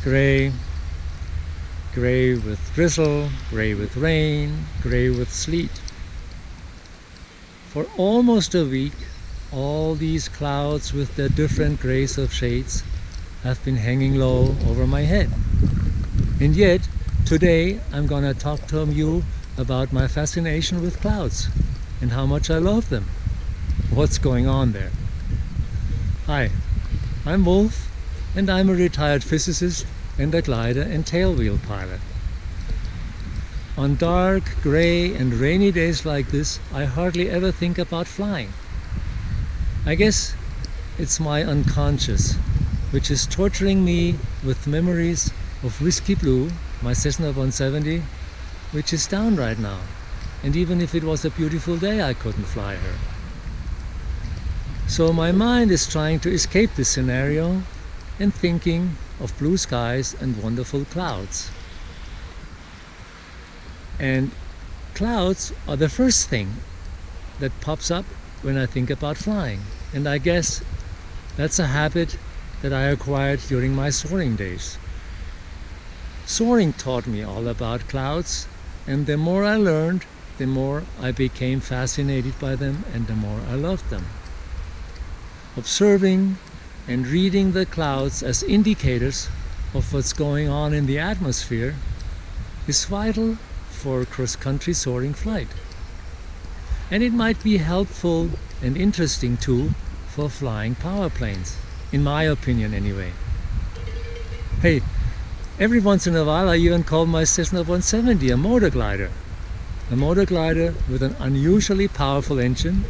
Gray, gray with drizzle, gray with rain, gray with sleet. For almost a week, all these clouds with their different grays of shades have been hanging low over my head. And yet, today I'm gonna talk to you about my fascination with clouds and how much I love them. What's going on there? Hi, I'm Wolf, and I'm a retired physicist and a glider and tailwheel pilot. On dark, gray and rainy days like this, I hardly ever think about flying. I guess it's my unconscious, which is torturing me with memories of Whiskey Blue, my Cessna 170, which is down right now. And even if it was a beautiful day, I couldn't fly her. So my mind is trying to escape this scenario and thinking of blue skies and wonderful clouds. And clouds are the first thing that pops up when I think about flying. And I guess that's a habit that I acquired during my soaring days. Soaring taught me all about clouds, and the more I learned, the more I became fascinated by them and the more I loved them. Observing and reading the clouds as indicators of what's going on in the atmosphere is vital for cross-country soaring flight. And it might be helpful and interesting too for flying power planes, in my opinion anyway. Hey, every once in a while I even call my Cessna 170 a motor glider. A motor glider with an unusually powerful engine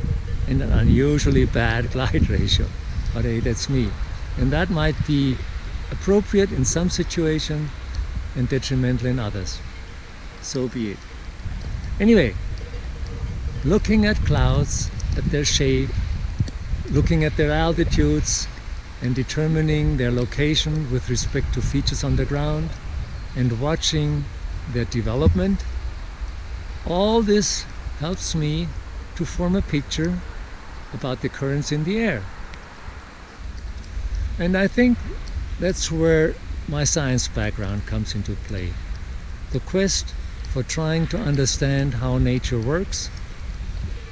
and an unusually bad glide ratio. But hey, that's me. And that might be appropriate in some situations and detrimental in others. So be it. Anyway, looking at clouds, at their shape, looking at their altitudes, and determining their location with respect to features on the ground, and watching their development, all this helps me to form a picture about the currents in the air. And I think that's where my science background comes into play. The quest for trying to understand how nature works,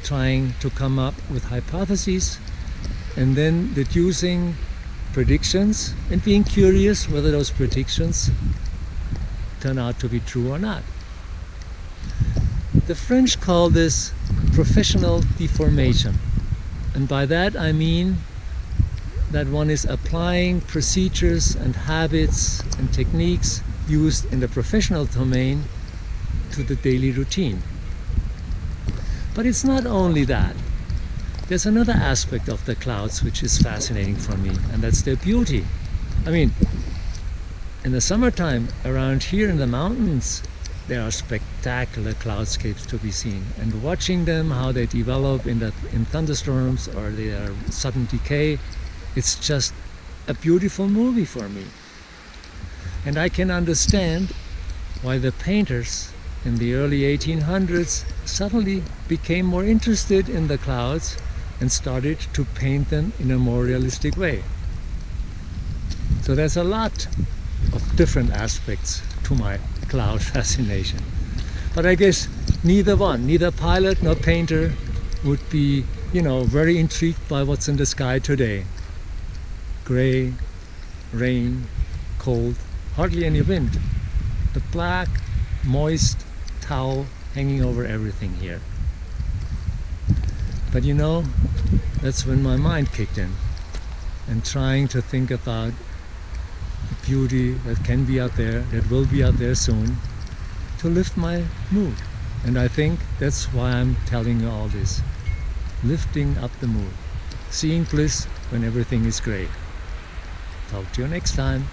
trying to come up with hypotheses, and then deducing predictions and being curious whether those predictions turn out to be true or not. The French call this professional deformation, and by that I mean that one is applying procedures and habits and techniques used in the professional domain to the daily routine. But it's not only that. There's another aspect of the clouds which is fascinating for me, and that's their beauty. I mean, in the summertime around here in the mountains, there are spectacular cloudscapes to be seen, and watching them, how they develop in thunderstorms or their sudden decay, it's just a beautiful movie for me. And I can understand why the painters in the early 1800s suddenly became more interested in the clouds and started to paint them in a more realistic way. So there's a lot of different aspects to my cloud fascination. But I guess neither pilot nor painter would be, very intrigued by what's in the sky today. Gray, rain, cold, hardly any wind. The black, moist towel hanging over everything here. But that's when my mind kicked in, and trying to think about the beauty that can be out there, that will be out there soon, to lift my mood. And I think that's why I'm telling you all this. Lifting up the mood. Seeing bliss when everything is gray. Talk to you next time.